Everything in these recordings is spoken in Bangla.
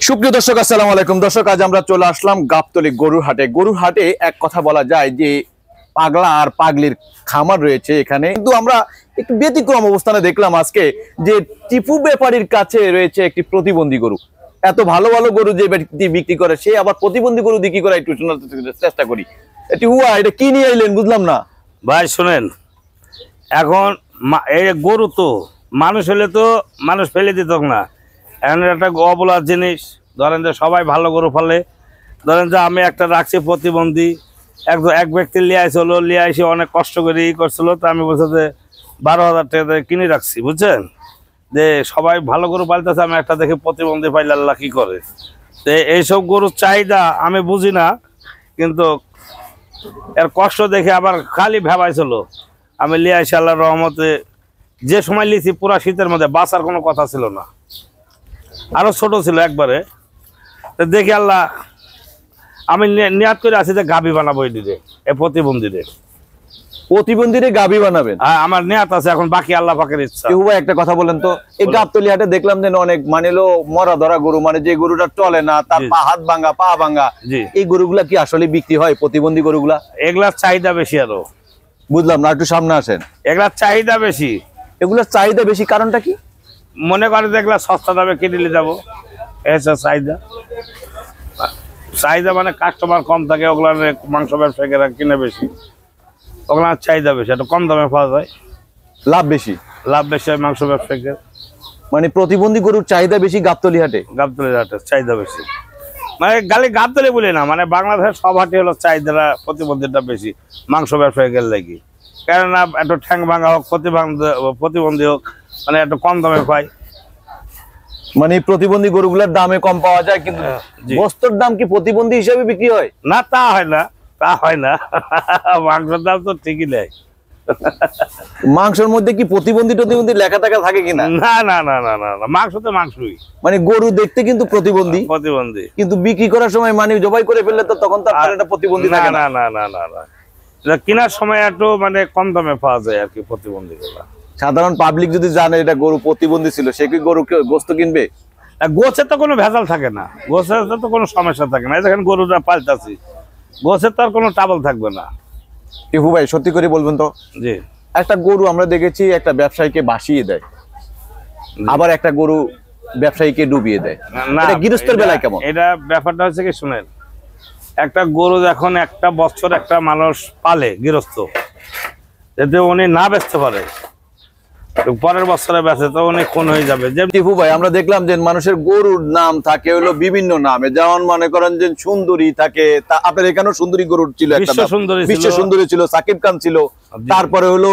সুপ্রিয় দর্শক, আসসালামু আলাইকুম। দর্শক, আজ আমরা চলে আসলাম গাবতলী গরুর হাটে। গরুর হাটে এক কথা বলা যায় যে পাগলা আর পাগলির খামার রয়েছে এখানে, কিন্তু আমরা একটু ব্যতিক্রম অবস্থানে দেখলাম আজকে যে টিপু ব্যাপারীর কাছে রয়েছে একটি প্রতিবন্ধী গরু। এত ভালো ভালো গরু যে ব্যক্তি বিক্রি করে, সে আবার প্রতিবন্ধী গরু বিক্রি করে, একটু শোনার চেষ্টা করি। এটা কি নিয়ে আইলেন বুঝলাম না ভাই। শুনেন, এখন এই গরু তো মানুষ হলে তো মানুষ ফেলে দিত না। এখন একটা অবলার জিনিস, ধরেন যে সবাই ভালো গরু ফেলে। ধরেন যে আমি একটা রাখছি প্রতিবন্ধী, এক ব্যক্তি লিয়ে আসলো, লিয়ে এসে অনেক কষ্ট করে করছিল, তো আমি বলছি যে 12,000 টাকা কিনে রাখছি, বুঝছেন। যে সবাই ভালো গরু পালতেছে, আমি একটা দেখে প্রতিবন্ধী পাইলে আল্লাহ কি করে। তো এইসব গরুর চাহিদা আমি বুঝি না, কিন্তু এর কষ্ট দেখে আবার খালি ভেবাইছিল। আমি লিয়ে আসি আল্লাহর রহমতে। যে সময় লিছি পুরা শীতের মধ্যে বাঁচার কোনো কথা ছিল না, আরো ছোট ছিল একবারে। তো দেখি আল্লাহ, আমি নিয়াত করে আছি যে গাভী বানাবো এই প্রতিবন্ধীরে গাভী বানাবেন। হ্যাঁ, আমার নিয়াত আছে, এখন বাকি আল্লাহ পাকের ইচ্ছা। একটা কথা বলেন তো, এই গাবতলী হাটে দেখলাম যে অনেক মরা ধরা গরু, যে গরুটা চলে না, তার হাত ভাঙা পা ভাঙা, এই গরুগুলা কি আসলে বিক্রি হয়? প্রতিবন্ধী গরুগুলা এগুলার চাহিদা বেশি। আরো বুঝলাম না, একটু সামনে আসেন। এগুলার চাহিদা বেশি। এগুলার চাহিদা বেশি কারণটা কি? মনে করে দেখলা সস্তা দামে কিনে নিয়ে যাবো, চাহিদা মানে কাস্টমার কম থাকে, ওগুলা মাংস ব্যবসায়ীরা কিনে বেশি, ওগুলার চাহিদা বেশি, একটু কম দামে পাওয়া যায়, লাভ বেশি হয় মাংস ব্যবসায়ীদের। প্রতিবন্ধী গরুর চাহিদা বেশি গাবতলী হাটে। গাবতলী হাটে চাহিদা বেশি, গাবতলী বলি না, বাংলাদেশের সব হাটে হলো চাহিদা প্রতিবন্ধীটা বেশি মাংস ব্যবসায়ীদের লাগি। কেননা একটু ঠ্যাং ভাঙা হোক, প্রতিবন্ধী হোক, একটু কম দামে পাই। প্রতিবন্ধী গরুগুলার দামে কম পাওয়া যায়, কিন্তু বস্তুর দাম কি প্রতিবন্ধী হিসেবে বিক্রি হয়? না, তা হয় না, মাংসের দাম তো ঠিকই নেই। মাংসের মধ্যে কি প্রতিবন্ধী লেখা টাকা থাকে কিনা? না না না না না, মাংস তো মাংসই। গরু দেখতে কিন্তু প্রতিবন্ধী, কিন্তু বিক্রি করার সময় জবাই করে ফেললে তো তখন তার একটা প্রতিবন্ধী থাকে না। না না না না, কেনার সময় একটু কম দামে পাওয়া যায় আর কি প্রতিবন্ধী গুলা। সাধারণ পাবলিক যদি জানে এটা গরু প্রতিবন্ধী ছিল, সে কি গরু গোস্ত কিনবে? গোছের তো কোনো ভেজাল থাকে না, গোছের তো কোনো সমস্যা থাকে না। দেখেন গরুটা পাল্টাছি, গোছের তো আর কোনো ট্রাবল থাকবে না। টিপু ভাই, সত্যি করে বলবেন তো, জি, একটা গরু আমরা দেখেছি একটা ব্যবসায়ীকে ভাসিয়ে দেয়, আবার একটা গরু ব্যবসায়ীকে ডুবিয়ে দেয়। এটা গৃহস্থের বেলায় কেমন? এটা ব্যাপারটা হচ্ছে কি, শুনেন, একটা গরু যখন একটা বছর একটা মানুষ পালে গৃহস্থ, যাতে উনি না বেচতে পারে, পরের বছরে বেচে তো উনি খুন হয়ে যাবে। যে টিপু ভাই, আমরা দেখলাম যে মানুষের গরুর নাম থাকে হলো বিভিন্ন নামে, যেমন মনে করেন যে সুন্দরী থাকে, আপনার এখানেও সুন্দরী গরুর ছিল, বিশ্ব সুন্দরী ছিল, সাকিব খান ছিল, তারপরে হলো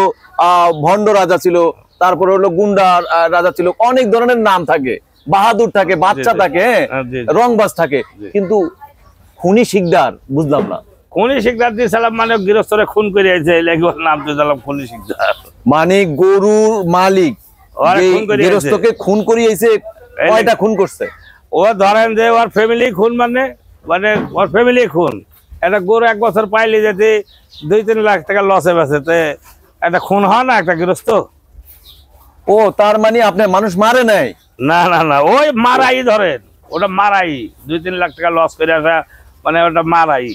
ভণ্ড রাজা ছিল, তারপরে হলো গুন্ডা রাজা ছিল, অনেক ধরনের নাম থাকে, বাহাদুর থাকে, বাচ্চা থাকে, রংবাজ থাকে, কিন্তু খুনি শিকদার বুঝলাম না। খুনি শিকদার দিয়েছিলাম, গৃহস্থরে খুন করে নাম দিয়েছিলাম খুনি শিকদার। গরুর মালিক গৃহস্থকে খুন করিয়েছে। কয়টা খুন করছে? ও ধরেন যে ওর ফ্যামিলি খুন, ওর ফ্যামিলি খুন। একটা গরু এক বছর পাইলে যেতে 2-3 লাখ টাকা লসে বেঁচে, একটা খুন হয় না একটা গৃহস্থ? ও তার আপনার মানুষ মারে নাই? না না না, ওই মারাই, ধরেন ওটা মারাই, 2-3 লাখ টাকা লস করে আসা, ওটা মারাই।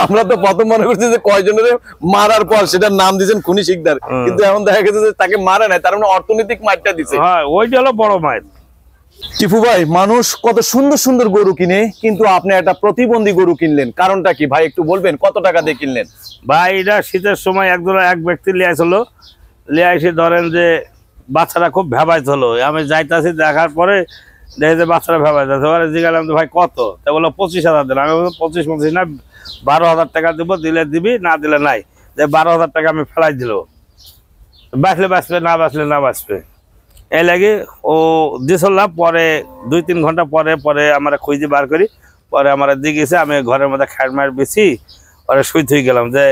আমরা তো প্রথম মনে করছি যে কয়জনের মারার পর সেটার নাম দিয়েছেন খুনি শিকদার, কিন্তু এখন দেখা গেছে যে তাকে মারে নাই, তার অর্থনৈতিক মারটা দিছে। ওইটা হলো বড় মার। টিপু ভাই, মানুষ কত সুন্দর সুন্দর গরু কিনে, কিন্তু আপনি একটা প্রতিবন্ধী গরু কিনলেন, কারণটা কি ভাই একটু বলবেন? কত টাকা দিয়ে কিনলেন ভাই? এটা শীতের সময় এক ব্যক্তি লিয়ে আসলো, লিয়ে এসে ধরেন যে বাচ্চারা খুব ভেবাইছিল। আমি যাইতাছি, দেখার পরে দেখে যে বাচ্চারা ভেবাইতেছে, জিজ্ঞাসলাম ভাই কত? তা বললো 25,000 দেন। আমি বললাম 25 না, 12,000 টাকা দেবো, দিলে দিবি, না দিলে নাই। যে 12,000 টাকা আমি ফেলাই দিল, বাঁচলে বাঁচবে, না বাঁচলে না বাঁচবে। এই লাগে ও দিয়েছিল। পরে 2-3 ঘন্টা পরে আমরা খুঁজে বার করি, পরে আমরা দিয়েছে। আমি ঘরের মধ্যে খাট মার বেশি পরে শুই থুই গেলাম, যে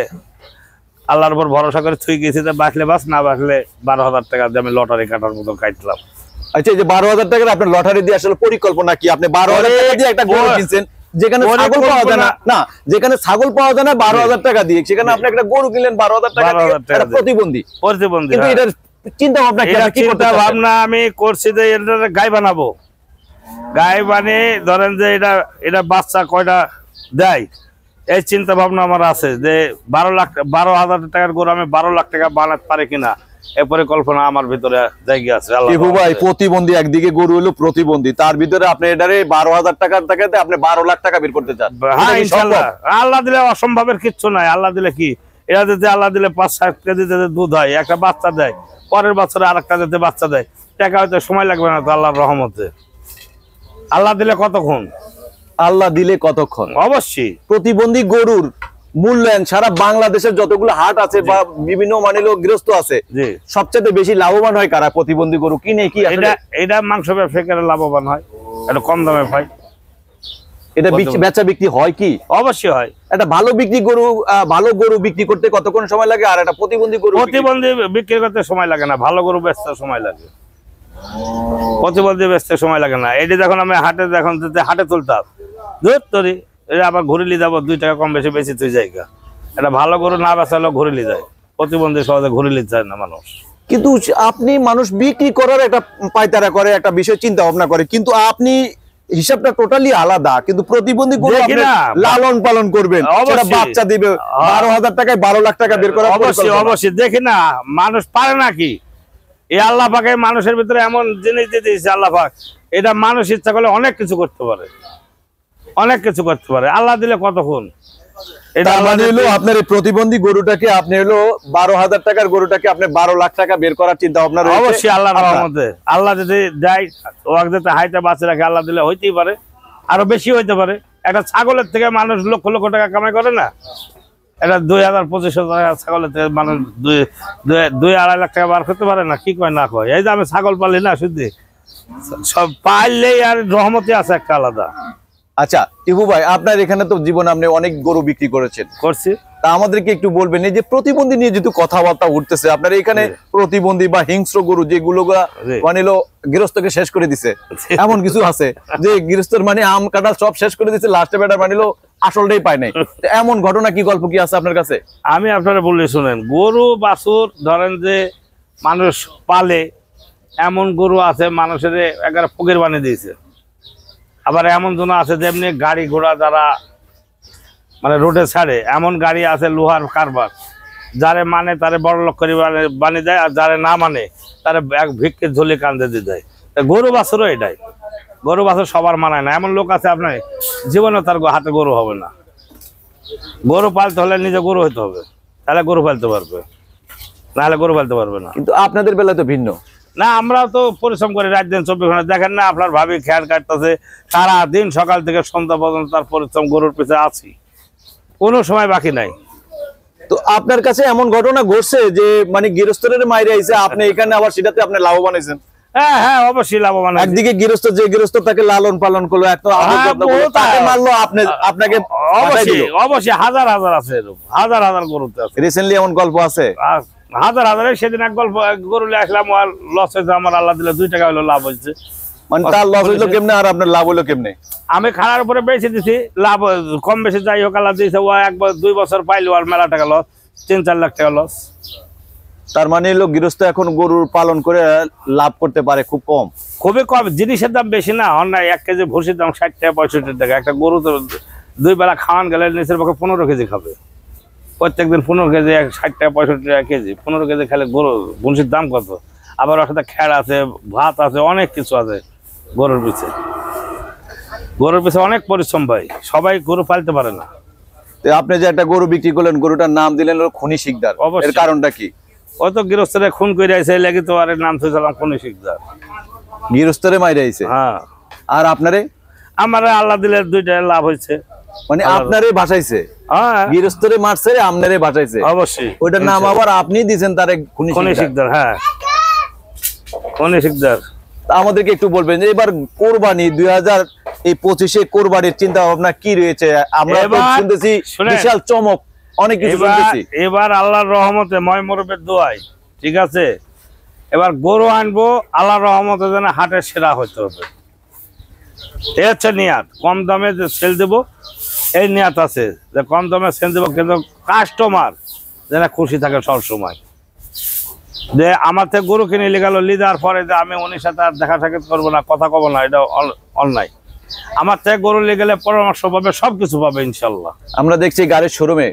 আল্লাহর উপর ভরসা করে থুই গেছি, যে বাঁচলে বাঁচ, না বাঁচলে 12,000 টাকা দিয়ে আমি লটারি কাটার মতো কাটলাম। আচ্ছা, এই যে 12,000 টাকার আপনার লটারি দিয়ে আসলে পরিকল্পনা কি? আপনি 12,000 টাকা দিয়ে একটা গরু কিনছেন, যেখানে ছাগল পাওয়া যায় না, যেখানে ছাগল পাওয়া যায় না 12,000 টাকা দিয়ে, সেখানে আপনি একটা গরু কিনলেন 12,000 টাকা দিয়ে, প্রতিবন্ধী। কিন্তু এটার চিন্তা ভাবনা কি, এটা আপনি কি করতে চিন্তা চাচ্ছেন? ভাবনা আমি করছি যে এটা গাই বানাবো, গাই বানিয়ে ধরেন যে এটা এটা বাচ্চা কয়টা দেয়, এই চিন্তা ভাবনা আমার আছে যে 12,000 টাকার গরু আমি 12 লাখ টাকা বানাতে পারি কিনা, এই পরিকল্পনা আমার ভিতরে জায়গা আছে। আল্লাহ টিপু ভাই, প্রতিবন্ধী একদিকে গরু হলো প্রতিবন্ধী, তার ভিতরে আপনি এটারে 12,000 টাকার টাকাতে আপনি 12 লাখ টাকা বের করতে চান? হ্যাঁ এটা কি ইনশাআল্লাহ, সম্ভব? আল্লাহ দিলে অসম্ভবের কিচ্ছু নাই। আল্লাহ দিলে কি, এরা যদি আল্লাহ দিলে 5-7 কেজি যদি দুধ হয়, একটা বাচ্চা দেয়, পরের বছরে আরেকটা যদি বাচ্চা দেয়, টাকা হয়তো সময় লাগবে না তো আল্লাহর রহমতে। আল্লাহ দিলে কতক্ষণ, আল্লাহ দিলে কতক্ষণ। অবশ্যই প্রতিবন্ধী গরুর মূল্যায়ন সারা বাংলাদেশের যতগুলো হাট আছে বা বিভিন্ন মানে লোক গৃহস্থ আছে, জি, সবচেয়ে বেশি লাভবান হয় কারা? প্রতিবন্ধী গরু কিনে কি আসলে এটা এটা মাংস ব্যবসায়ী করে লাভবান হয়, এটা কম দামে পায়। এটা বেচা বিক্রি হয় কি? অবশ্যই হয়। একটা ভালো বিক্রি গরু, ভালো গরু বিক্রি করতে কতক্ষণ সময় লাগে? আর একটা প্রতিবন্ধী গরু প্রতিবন্ধী বিক্রি করতে সময় লাগে না, ভালো গরু বেচতে সময় লাগে। প্রতিবন্ধী বেচতে সময় লাগে না। এটি যখন আমি হাটে যখন হাটে তুলতাম, দুধ তরি এটা আবার ঘুরে নিয়ে যাবো, 2 টাকা কম বেশি বেশি তুই জায়গা। এটা ভালো গরু না বেচালো ঘুরে নিয়ে যায়, প্রতিবন্ধী সহজে ঘুরে নিতে চায় না মানুষ। কিন্তু আপনি মানুষ বিক্রি করার একটা পায়তারা করে, একটা বিষয় চিন্তা ভাবনা করে, কিন্তু আপনি হিসাবটা টোটালি আলাদা। কিন্তু প্রতিবন্ধী গরু দেখি আপনি না, লালন পালন করবেন, সেটা অবশ্যই। বাচ্চা দিবে, 12,000 টাকায় 12 লাখ টাকা বের করা অবশ্যই অবশ্যই। দেখি না মানুষ পারে নাকি, এই আল্লাহ পাকে মানুষের ভিতরে এমন জিনিস দিয়ে দিয়েছে আল্লাহ পাক, এটা মানুষ ইচ্ছা করলে অনেক কিছু করতে পারে, অনেক কিছু করতে পারে। আল্লাহ দিলে কতক্ষণ। এটা তার আল্লাহ মানে হলো দিলে- আপনার এই প্রতিবন্ধী গরুটাকে আপনি হলো 12,000 টাকার গরুটাকে আপনি 12 লাখ টাকা বের করার চিন্তা ভাবনা রয়েছে। অবশ্যই আল্লাহর আপনার। রহমতে, আল্লাহ যদি দেয় ও যাতে হাইতে বাঁচে রাখে, আল্লাহ দিলে হইতেই পারে, আরো বেশি হইতে পারে। একটা ছাগলের থেকে মানুষ লক্ষ লক্ষ টাকা কামাই করে না, এটা 2,000-2,500 টাকা ছাগলের থেকে মানুষ 2-2.5 লাখ টাকা বার করতে পারে না। কি কয় না কয়, এই যে আমি ছাগল পালি না, শুধু সব পাইলেই আর রহমতে আছে একটা আলাদা। আচ্ছা টিপু ভাই, আপনার এখানে তো জীবনে আপনি অনেক গরু বিক্রি করেছেন, করছি। তা আমাদেরকে একটু বলবেন, এই যে প্রতিবন্ধী নিয়ে যেহেতু কথাবার্তা উঠতেছে, আপনার এখানে প্রতিবন্ধী বা হিংস্র গরু যেগুলো জি। মানে হলো গৃহস্থকে শেষ করে দিছে, এমন কিছু আছে যে গৃহস্থর মানে আম কাঁঠাল সব শেষ করে দিছে, লাস্টে বেটা মানে হলো আসলটাই পায় নাই, তো এমন ঘটনা কি, গল্প কি আছে আপনার কাছে? আমি আপনারা বললে শুনেন, গরু বাছুর ধরেন যে মানুষ পালে, এমন গরু আছে মানুষের একেবারে ফকির বানিয়ে দিয়েছে। আবার এমন জন আছে যেমনি গাড়ি ঘোড়া যারা মানে রোডে ছাড়ে, এমন গাড়ি আছে লোহার কারবার, যারে মানে তারে বড় লোক করে বানিয়ে দেয়, আর যারে না মানে তারে এক ভিক্ষে ঝুলে কান্দে দিয়ে দেয়। তা গরু বাছুরও এটাই, গরু বাছুর সবার মানায় না। এমন লোক আছে আপনার জীবনে তার হাতে গরু হবে না। গরু পালতে হলে নিজে গরু হইতে হবে, তাহলে গরু পালতে পারবে, নাহলে গরু পালতে পারবে না। কিন্তু আপনাদের বেলায় তো ভিন্ন না, আমরাও তো পরিশ্রম করি রাত দিন 24 ঘন্টা। দেখেন না আপনার ভাবি খেয়াল কাটতেছে, সারাদিন সকাল থেকে সন্ধ্যা পর্যন্ত তার পরিশ্রম, গরুর পিছে আছি, কোনো সময় বাকি নাই। তো আপনার কাছে এমন ঘটনা ঘটছে যে মানে গৃহস্থের মাইরে আইছে, আপনি এখানে আবার সেটাতে আপনি লাভবান হয়েছেন? হ্যাঁ হ্যাঁ, অবশ্যই লাভবান হয়েছি। একদিকে গৃহস্থ, যে গৃহস্থ তাকে লালন পালন করলো, এত আদর যত্ন করলো, বহুত তাকে মারলো, আপনাকে অবশ্যই অবশ্যই, হাজার হাজার আছে এরকম, হাজার হাজার গরুতে আছে। রিসেন্টলি এমন গল্প আছে? আর হাজার হাজার। সেদিন এক গল্প, এক গরু নিয়ে আসলাম, আর লস হয়েছে আমার, আল্লাহ দিলে 2 টাকা হলো লাভ হয়েছে। মানে তার লস হইলো কেমনে আর আপনার লাভ হইলো কেমনে? আমি খানার উপরে বেশি দিছি, লাভ কম বেশি যাই হোক আল্লাহ দিয়েছে। ও 1-2 বছর পাইলো আর মেলা টাকা লস, 3-4 লাখ টাকা লস। তার মানে হলো গৃহস্থ এখন গরুর পালন করে লাভ করতে পারে খুব কম। খুবই কম, জিনিসের দাম বেশি না, অন্যায় 1 কেজি ভুসির দাম 60 টাকা 65 টাকা। একটা গরু তো 2 বেলা খাওয়ান গেলে নিচের পক্ষে 15 কেজি খাবে প্রত্যেকদিন, 15 কেজি 60 টাকা 65 টাকা কেজি, 15 কেজি খেলে গরু ভুসির দাম কত? আবার ওর সাথে খ্যাড় আছে, ভাত আছে, অনেক কিছু আছে গরুর পিছে। গরুর পিছে অনেক পরিশ্রম ভাই, সবাই গরু পালতে পারে না। তো আপনি যে একটা গরু বিক্রি করলেন, গরুটার নাম দিলেন হলো খনি শিকদার, অবশ্যই। এর কারণটা কি? ও তো গৃহস্থরে খুন করে আইছে, লাগি তো আর এর নাম থইছিলাম কোন শিকদার। গৃহস্থরে মাইরে আইছে। হ্যাঁ, আর আপনারে? আমার আল্লাহ দিলে 2টা লাভ হয়েছে। মানে আপনারে ভাসাইছে, হ্যাঁ গৃহস্থরে মারছে, আপনারে ভাসাইছে। অবশ্যই, ওইটার নাম আবার আপনি দিয়েছেন তারে খনি কোন শিকদার। শিকদার। হ্যাঁ, কোন শিকদার। তা আমাদেরকে একটু বলবেন যে এবার কোরবানি 2025-এ কোরবানির চিন্তা ভাবনা কি রয়েছে? আমরা তো এবার শুনতেছি শুনেন, বিশাল চমক, অনেক কিছু শুনতেছি। এবার আল্লাহর রহমতে, ময় মুরব্বির দোয়ায়, ঠিক আছে, এবার গরু আনবো আল্লাহর রহমতে যেন হাটের সেরা হইতে হবে। এই হচ্ছে নিয়াত, কম দামে যে সেল দেবো এই নিয়াত আছে, যে কম দামে সেল দেবো, কিন্তু কাস্টমার যেন খুশি থাকে সব সময়। যে আমার থেকে গরু কিনে নিয়ে গেল, লিদার পরে যে আমি উনির সাথে আর দেখা সাক্ষাৎ করবো না, কথা কব না, এটা অন্যায়। আমার থেকে গরু নিয়ে গেলে পরামর্শ পাবে, সবকিছু পাবে ইনশাল্লাহ। আমরা দেখছি গাড়ির শোরুমে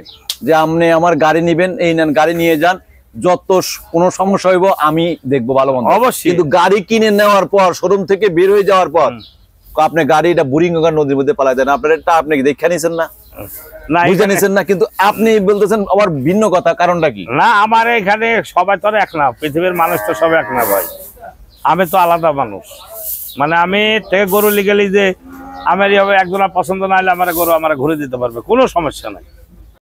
যে আপনি আমার গাড়ি নিবেন, এই নেন গাড়ি নিয়ে যান, যত কোনো সমস্যা হইব আমি দেখবো ভালো মন্দ। অবশ্যই। কিন্তু গাড়ি কিনে নেওয়ার পর, শোরুম থেকে বের হয়ে যাওয়ার পর আপনি গাড়িটা বুড়িগঙ্গা নদীর মধ্যে পালাই দেন, আপনার এটা আপনি দেখে নিছেন না, না বুঝে নিছেন না, কিন্তু আপনি বলতেছেন আবার ভিন্ন কথা, কারণটা কি? না, আমার এখানে সবাই তো আর এক না, পৃথিবীর মানুষ তো সব এক না ভাই, আমি তো আলাদা মানুষ। মানে আমি থেকে গরু লিগেলি যে আমার একজনের পছন্দ না হলে আমার গরু আমার ঘুরে দিতে পারবে, কোনো সমস্যা নাই।